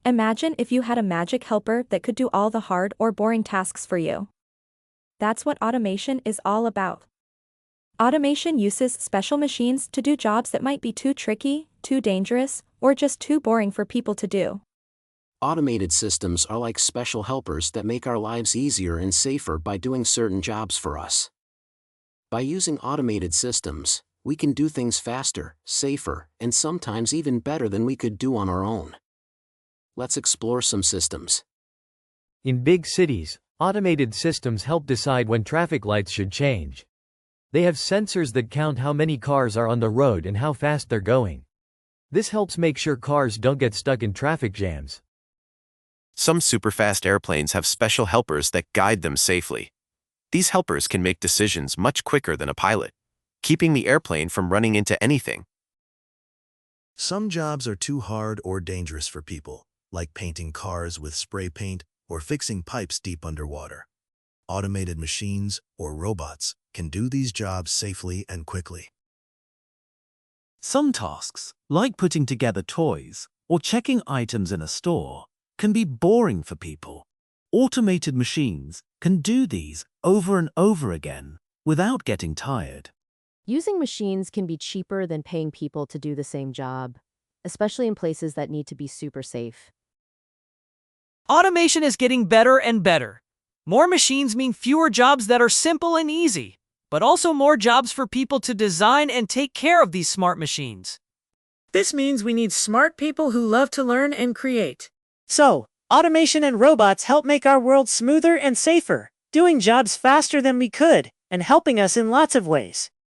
Imagine if you had a magic helper that could do all the hard or boring tasks for you. That's what automation is all about. Automation uses special machines to do jobs that might be too tricky, too dangerous, or just too boring for people to do. Automated systems are like special helpers that make our lives easier and safer by doing certain jobs for us. By using automated systems, we can do things faster, safer, and sometimes even better than we could do on our own. Let's explore some systems. In big cities, automated systems help decide when traffic lights should change. They have sensors that count how many cars are on the road and how fast they're going. This helps make sure cars don't get stuck in traffic jams. Some superfast airplanes have special helpers that guide them safely. These helpers can make decisions much quicker than a pilot, keeping the airplane from running into anything. Some jobs are too hard or dangerous for people, like painting cars with spray paint or fixing pipes deep underwater. Automated machines, or robots, can do these jobs safely and quickly. Some tasks, like putting together toys or checking items in a store, can be boring for people. Automated machines can do these over and over again without getting tired. Using machines can be cheaper than paying people to do the same job, especially in places that need to be super safe. Automation is getting better and better. More machines mean fewer jobs that are simple and easy, but also more jobs for people to design and take care of these smart machines. This means we need smart people who love to learn and create. So, automation and robots help make our world smoother and safer, doing jobs faster than we could, and helping us in lots of ways.